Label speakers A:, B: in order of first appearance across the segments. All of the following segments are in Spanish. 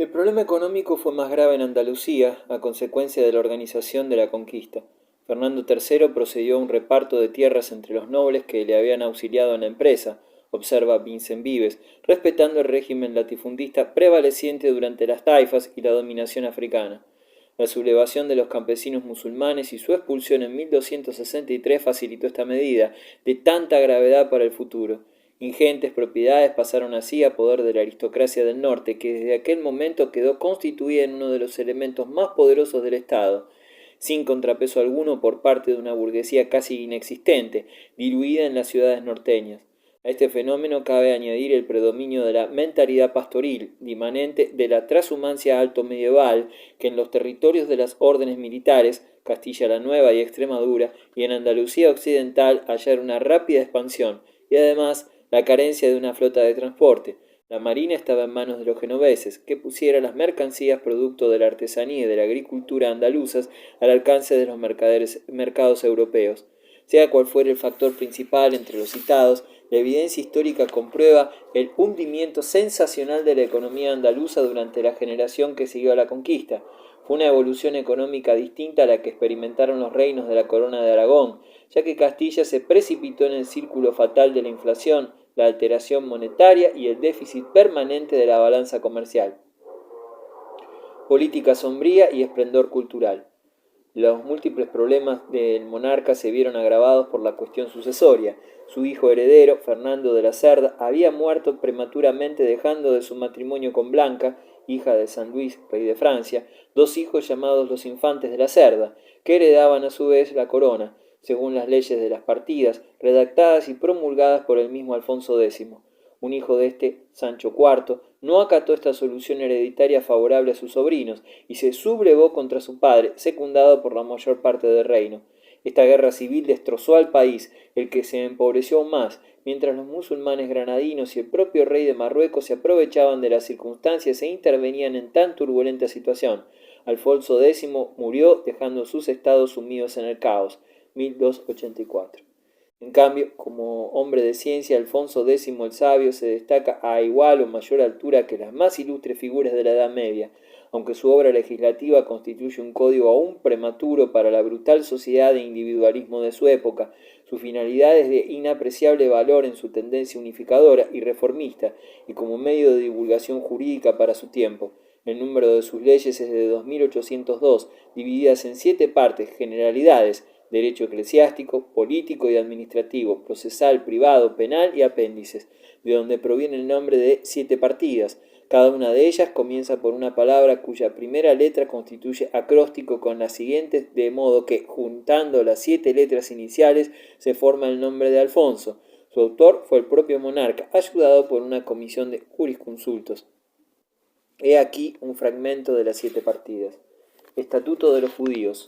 A: El problema económico fue más grave en Andalucía a consecuencia de la organización de la conquista. Fernando III procedió a un reparto de tierras entre los nobles que le habían auxiliado en la empresa, observa Vincent Vives, respetando el régimen latifundista prevaleciente durante las taifas y la dominación africana. La sublevación de los campesinos musulmanes y su expulsión en 1263 facilitó esta medida, de tanta gravedad para el futuro. Ingentes propiedades pasaron así a poder de la aristocracia del norte, que desde aquel momento quedó constituida en uno de los elementos más poderosos del Estado, sin contrapeso alguno por parte de una burguesía casi inexistente, diluida en las ciudades norteñas. A este fenómeno cabe añadir el predominio de la mentalidad pastoril, dimanente de la transhumancia alto medieval, que en los territorios de las órdenes militares, Castilla la Nueva y Extremadura, y en Andalucía occidental hallaron una rápida expansión, y además la carencia de una flota de transporte. La marina estaba en manos de los genoveses, que pusieron las mercancías producto de la artesanía y de la agricultura andaluzas al alcance de los mercados europeos. Sea cual fuera el factor principal entre los citados, la evidencia histórica comprueba el hundimiento sensacional de la economía andaluza durante la generación que siguió a la conquista. Fue una evolución económica distinta a la que experimentaron los reinos de la Corona de Aragón, ya que Castilla se precipitó en el círculo fatal de la inflación, la alteración monetaria y el déficit permanente de la balanza comercial. Política sombría y esplendor cultural. Los múltiples problemas del monarca se vieron agravados por la cuestión sucesoria. Su hijo heredero, Fernando de la Cerda, había muerto prematuramente dejando de su matrimonio con Blanca, hija de San Luis, rey de Francia, dos hijos llamados los infantes de la Cerda, que heredaban a su vez la corona, según las leyes de las partidas, redactadas y promulgadas por el mismo Alfonso X. Un hijo de este, Sancho IV, no acató esta solución hereditaria favorable a sus sobrinos y se sublevó contra su padre, secundado por la mayor parte del reino. Esta guerra civil destrozó al país, el que se empobreció aún más, mientras los musulmanes granadinos y el propio rey de Marruecos se aprovechaban de las circunstancias e intervenían en tan turbulenta situación. Alfonso X murió dejando sus estados sumidos en el caos. 1284. En cambio, como hombre de ciencia, Alfonso X el Sabio se destaca a igual o mayor altura que las más ilustres figuras de la Edad Media, aunque su obra legislativa constituye un código aún prematuro para la brutal sociedad e individualismo de su época. Su finalidad es de inapreciable valor en su tendencia unificadora y reformista, y como medio de divulgación jurídica para su tiempo. El número de sus leyes es de 2802, divididas en 7 partes, generalidades: derecho eclesiástico, político y administrativo, procesal, privado, penal y apéndices, de donde proviene el nombre de 7 partidas. Cada una de ellas comienza por una palabra cuya primera letra constituye acróstico con las siguientes, de modo que, juntando las 7 letras iniciales, se forma el nombre de Alfonso. Su autor fue el propio monarca, ayudado por una comisión de jurisconsultos. He aquí un fragmento de las 7 partidas. Estatuto de los judíos.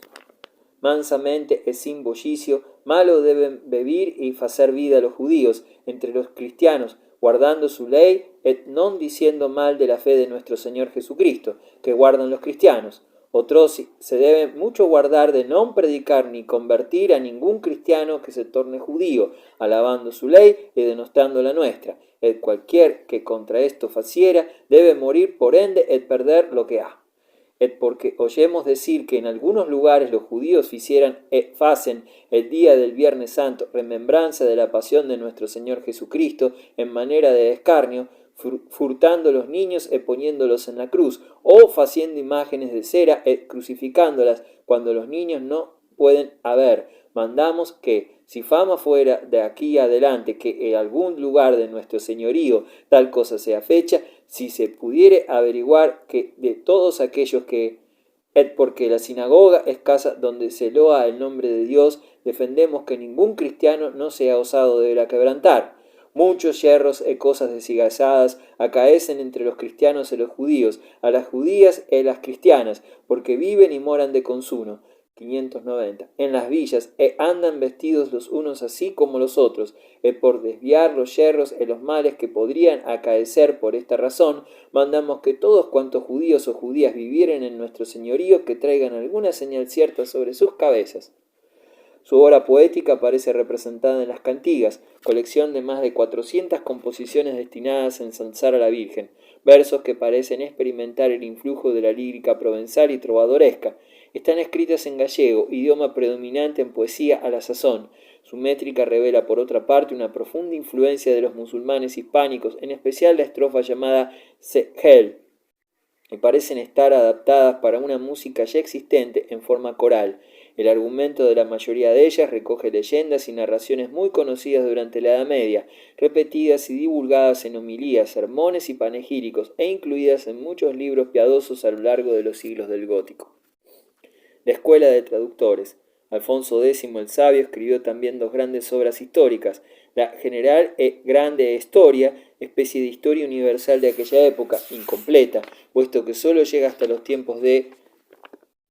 A: Mansamente e sin bollicio, malo deben vivir y facer vida los judíos entre los cristianos, guardando su ley, et non diciendo mal de la fe de nuestro Señor Jesucristo, que guardan los cristianos. Otros se debe mucho guardar de non predicar ni convertir a ningún cristiano que se torne judío, alabando su ley y denostando la nuestra. El cualquier que contra esto faciera debe morir por ende et perder lo que ha. Et porque oyemos decir que en algunos lugares los judíos facen el día del Viernes Santo remembranza de la pasión de nuestro Señor Jesucristo en manera de escarnio, furtando los niños e poniéndolos en la cruz, o faciendo imágenes de cera e crucificándolas cuando los niños no pueden haber. Mandamos que, si fama fuera de aquí adelante que en algún lugar de nuestro señorío tal cosa sea fecha, si se pudiere averiguar que de todos aquellos que, porque la sinagoga es casa donde se loa el nombre de Dios, defendemos que ningún cristiano no sea osado de la quebrantar. Muchos yerros e cosas desigualadas acaecen entre los cristianos y los judíos, a las judías y las cristianas, porque viven y moran de consuno. 590. En las villas, andan vestidos los unos así como los otros, por desviar los yerros y los males que podrían acaecer por esta razón, mandamos que todos cuantos judíos o judías vivieren en nuestro señorío que traigan alguna señal cierta sobre sus cabezas. Su obra poética aparece representada en las Cantigas, colección de más de 400 composiciones destinadas a ensalzar a la Virgen, versos que parecen experimentar el influjo de la lírica provenzal y trovadoresca. Están escritas en gallego, idioma predominante en poesía a la sazón. Su métrica revela, por otra parte, una profunda influencia de los musulmanes hispánicos, en especial la estrofa llamada Sehel, y parecen estar adaptadas para una música ya existente en forma coral. El argumento de la mayoría de ellas recoge leyendas y narraciones muy conocidas durante la Edad Media, repetidas y divulgadas en homilías, sermones y panegíricos, e incluidas en muchos libros piadosos a lo largo de los siglos del Gótico. La Escuela de Traductores. Alfonso X el Sabio escribió también dos grandes obras históricas, la General e Grande Historia, especie de historia universal de aquella época, incompleta, puesto que sólo llega hasta los tiempos de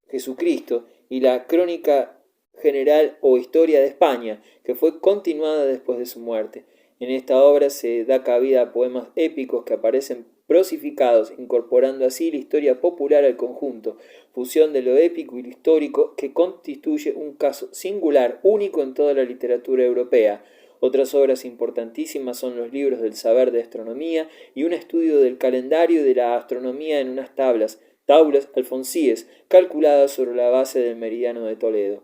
A: Jesucristo, y la Crónica General o Historia de España, que fue continuada después de su muerte. En esta obra se da cabida a poemas épicos que aparecen prosificados, incorporando así la historia popular al conjunto, fusión de lo épico y lo histórico que constituye un caso singular, único en toda la literatura europea. Otras obras importantísimas son los libros del saber de astronomía y un estudio del calendario y de la astronomía en unas taulas alfonsíes, calculadas sobre la base del meridiano de Toledo.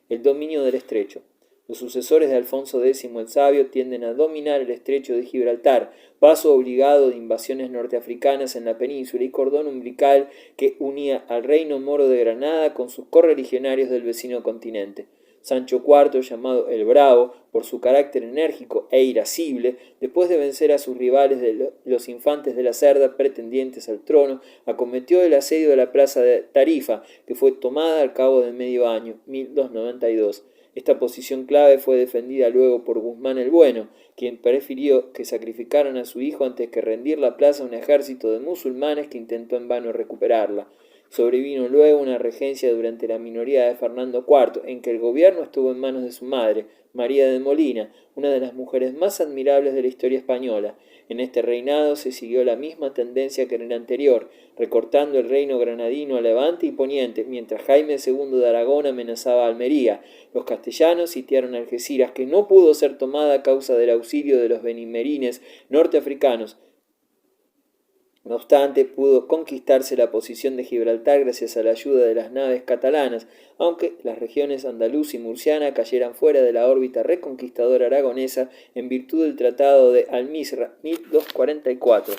A: El dominio del estrecho. Los sucesores de Alfonso X el Sabio tienden a dominar el estrecho de Gibraltar, paso obligado de invasiones norteafricanas en la península y cordón umbilical que unía al reino moro de Granada con sus correligionarios del vecino continente. Sancho IV, llamado el Bravo, por su carácter enérgico e irascible, después de vencer a sus rivales los infantes de la Cerda pretendientes al trono, acometió el asedio de la plaza de Tarifa, que fue tomada al cabo de medio año, 1292. Esta posición clave fue defendida luego por Guzmán el Bueno, quien prefirió que sacrificaran a su hijo antes que rendir la plaza a un ejército de musulmanes que intentó en vano recuperarla. Sobrevino luego una regencia durante la minoría de Fernando IV, en que el gobierno estuvo en manos de su madre, María de Molina, una de las mujeres más admirables de la historia española. En este reinado se siguió la misma tendencia que en el anterior, recortando el reino granadino a levante y poniente, mientras Jaime II de Aragón amenazaba a Almería. Los castellanos sitiaron Algeciras, que no pudo ser tomada a causa del auxilio de los benimerines norteafricanos. No obstante, pudo conquistarse la posición de Gibraltar gracias a la ayuda de las naves catalanas, aunque las regiones andaluz y murciana cayeran fuera de la órbita reconquistadora aragonesa en virtud del Tratado de Almizra, 1244.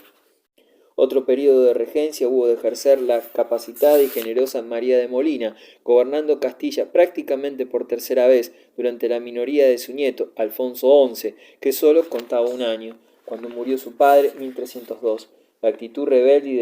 A: Otro periodo de regencia hubo de ejercer la capacitada y generosa María de Molina, gobernando Castilla prácticamente por tercera vez durante la minoría de su nieto, Alfonso XI, que solo contaba un año, cuando murió su padre, 1302. La actitud rebelde y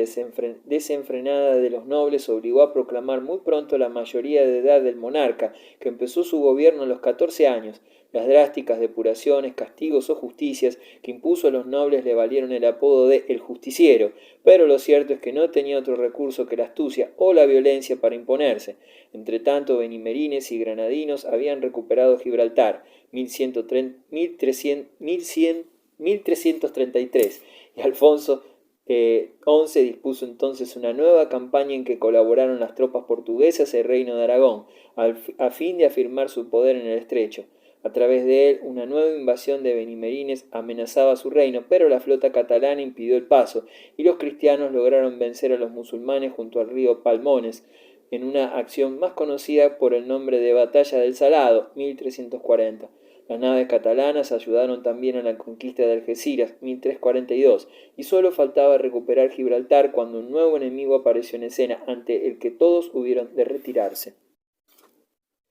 A: desenfrenada de los nobles obligó a proclamar muy pronto la mayoría de edad del monarca, que empezó su gobierno a los 14 años. Las drásticas depuraciones, castigos o justicias que impuso a los nobles le valieron el apodo de El Justiciero, pero lo cierto es que no tenía otro recurso que la astucia o la violencia para imponerse. Entretanto, benimerines y granadinos habían recuperado Gibraltar, 1333, y Alfonso XI dispuso entonces una nueva campaña en que colaboraron las tropas portuguesas y el reino de Aragón, a fin de afirmar su poder en el estrecho. A través de él, una nueva invasión de benimerines amenazaba su reino, pero la flota catalana impidió el paso, y los cristianos lograron vencer a los musulmanes junto al río Palmones, en una acción más conocida por el nombre de Batalla del Salado, 1340. Las naves catalanas ayudaron también a la conquista de Algeciras, 1342, y solo faltaba recuperar Gibraltar cuando un nuevo enemigo apareció en escena, ante el que todos hubieron de retirarse.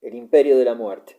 A: El Imperio de la Muerte.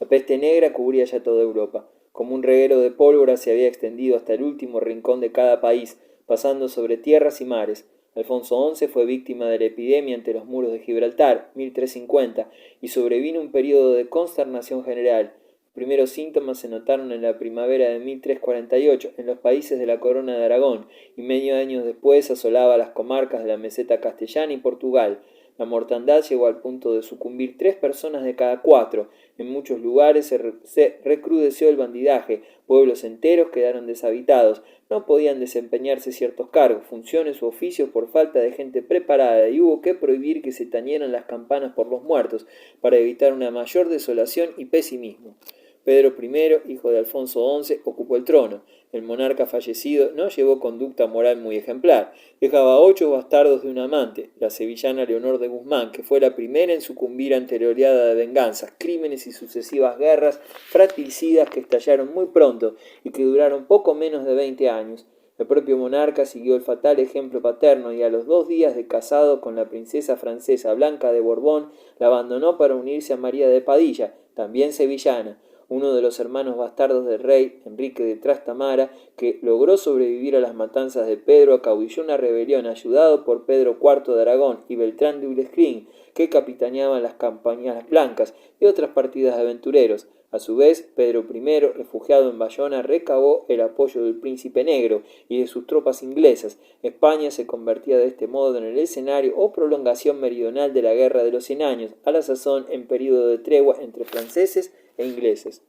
A: La peste negra cubría ya toda Europa. Como un reguero de pólvora se había extendido hasta el último rincón de cada país, pasando sobre tierras y mares. Alfonso XI fue víctima de la epidemia ante los muros de Gibraltar, 1350, y sobrevino un periodo de consternación general. Los primeros síntomas se notaron en la primavera de 1348 en los países de la Corona de Aragón, y medio año después asolaba las comarcas de la meseta castellana y Portugal. La mortandad llegó al punto de sucumbir 3 personas de cada 4. En muchos lugares se recrudeció el bandidaje, pueblos enteros quedaron deshabitados, no podían desempeñarse ciertos cargos, funciones u oficios por falta de gente preparada y hubo que prohibir que se tañeran las campanas por los muertos para evitar una mayor desolación y pesimismo. Pedro I, hijo de Alfonso XI, ocupó el trono. El monarca fallecido no llevó conducta moral muy ejemplar. Dejaba 8 bastardos de un amante, la sevillana Leonor de Guzmán, que fue la primera en sucumbir ante la oleada de venganzas, crímenes y sucesivas guerras fratricidas que estallaron muy pronto y que duraron poco menos de 20 años. El propio monarca siguió el fatal ejemplo paterno y a los 2 días de casado con la princesa francesa Blanca de Borbón, la abandonó para unirse a María de Padilla, también sevillana, uno de los hermanos bastardos del rey, Enrique de Trastamara, que logró sobrevivir a las matanzas de Pedro, acaudilló una rebelión ayudado por Pedro IV de Aragón y Beltrán de Ureskrin, que capitaneaban las campañas blancas y otras partidas de aventureros. A su vez, Pedro I, refugiado en Bayona, recabó el apoyo del príncipe negro y de sus tropas inglesas. España se convertía de este modo en el escenario o prolongación meridional de la Guerra de los 100 Años, a la sazón en período de tregua entre franceses e ingleses.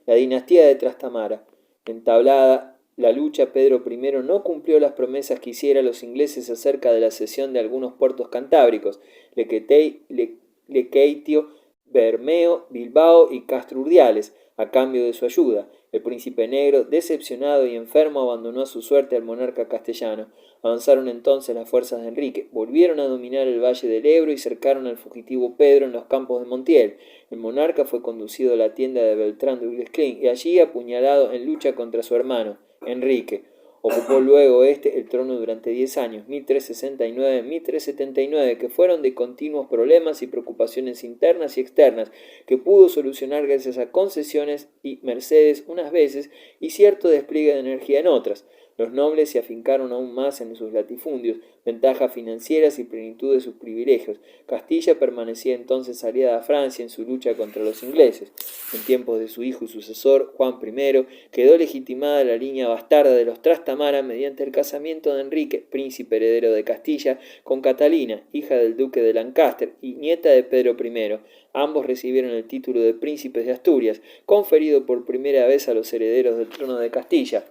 A: La dinastía de Trastamara. Entablada la lucha, Pedro I no cumplió las promesas que hiciera a los ingleses acerca de la cesión de algunos puertos cantábricos, Lequeitio, Bermeo, Bilbao y Castro Urdiales, a cambio de su ayuda. El príncipe negro, decepcionado y enfermo, abandonó a su suerte al monarca castellano. Avanzaron entonces las fuerzas de Enrique, volvieron a dominar el valle del Ebro y cercaron al fugitivo Pedro en los campos de Montiel. El monarca fue conducido a la tienda de Beltrán de Ureskrin y allí apuñalado en lucha contra su hermano, Enrique. Ocupó luego el trono durante 10 años, 1369-1379, que fueron de continuos problemas y preocupaciones internas y externas, que pudo solucionar gracias a concesiones y mercedes unas veces y cierto despliegue de energía en otras. Los nobles se afincaron aún más en sus latifundios, ventajas financieras y plenitud de sus privilegios. Castilla permanecía entonces aliada a Francia en su lucha contra los ingleses. En tiempos de su hijo y sucesor, Juan I, quedó legitimada la línea bastarda de los Trastamara mediante el casamiento de Enrique, príncipe heredero de Castilla, con Catalina, hija del duque de Lancaster y nieta de Pedro I. Ambos recibieron el título de príncipes de Asturias, conferido por primera vez a los herederos del trono de Castilla,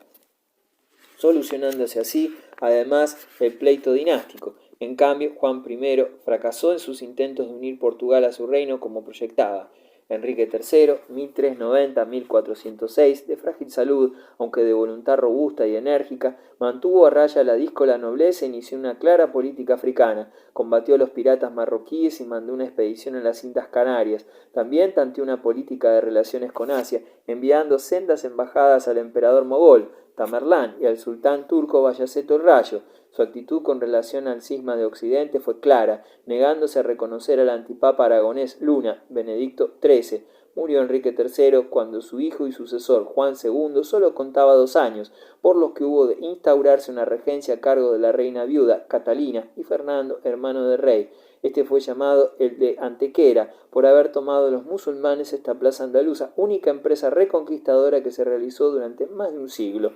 A: solucionándose así, además, el pleito dinástico. En cambio, Juan I fracasó en sus intentos de unir Portugal a su reino como proyectaba. Enrique III, 1390-1406, de frágil salud, aunque de voluntad robusta y enérgica, mantuvo a raya la díscola nobleza e inició una clara política africana. Combatió a los piratas marroquíes y mandó una expedición en las Islas Canarias. También tanteó una política de relaciones con Asia, enviando sendas embajadas al emperador mogol, Tamerlán, y al sultán turco Bayaceto el Rayo. Su actitud con relación al cisma de Occidente fue clara, negándose a reconocer al antipapa aragonés Luna, Benedicto XIII. Murió Enrique III cuando su hijo y sucesor Juan II solo contaba 2 años, por los que hubo de instaurarse una regencia a cargo de la reina viuda Catalina y Fernando, hermano del rey. Este fue llamado el de Antequera, por haber tomado los musulmanes esta plaza andaluza, única empresa reconquistadora que se realizó durante más de un siglo.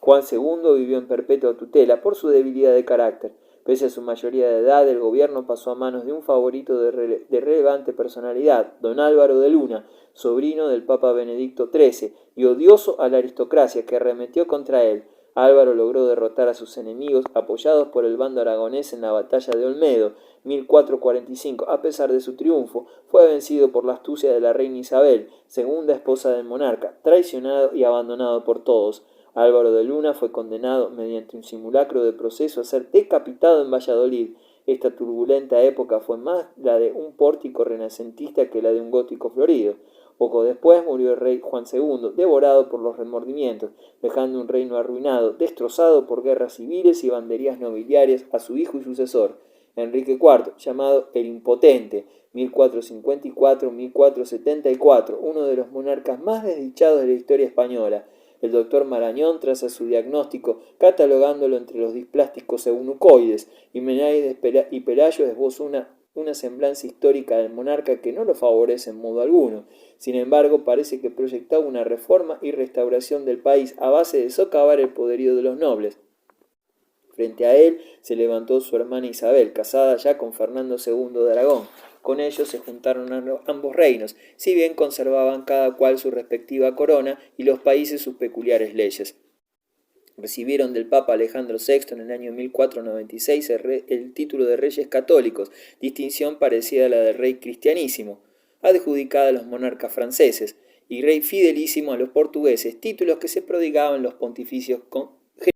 A: Juan II vivió en perpetua tutela por su debilidad de carácter. Pese a su mayoría de edad, el gobierno pasó a manos de un favorito de relevante personalidad, don Álvaro de Luna, sobrino del Papa Benedicto XIII, y odioso a la aristocracia, que arremetió contra él. Álvaro logró derrotar a sus enemigos, apoyados por el bando aragonés en la batalla de Olmedo, 1445. A pesar de su triunfo, fue vencido por la astucia de la reina Isabel, segunda esposa del monarca, traicionado y abandonado por todos. Álvaro de Luna fue condenado mediante un simulacro de proceso a ser decapitado en Valladolid. Esta turbulenta época fue más la de un pórtico renacentista que la de un gótico florido. Poco después murió el rey Juan II, devorado por los remordimientos, dejando un reino arruinado, destrozado por guerras civiles y banderías nobiliarias a su hijo y sucesor, Enrique IV, llamado el Impotente, 1454-1474, uno de los monarcas más desdichados de la historia española. El doctor Marañón traza su diagnóstico catalogándolo entre los displásticos eunucoides, y Menáides y Pelayo esbozó una semblanza histórica del monarca que no lo favorece en modo alguno. Sin embargo, parece que proyectaba una reforma y restauración del país a base de socavar el poderío de los nobles. Frente a él se levantó su hermana Isabel, casada ya con Fernando II de Aragón. Con ellos se juntaron ambos reinos, si bien conservaban cada cual su respectiva corona y los países sus peculiares leyes. Recibieron del Papa Alejandro VI en el año 1496 el título de reyes católicos, distinción parecida a la de rey cristianísimo, adjudicada a los monarcas franceses, y rey fidelísimo a los portugueses, títulos que se prodigaban los pontificios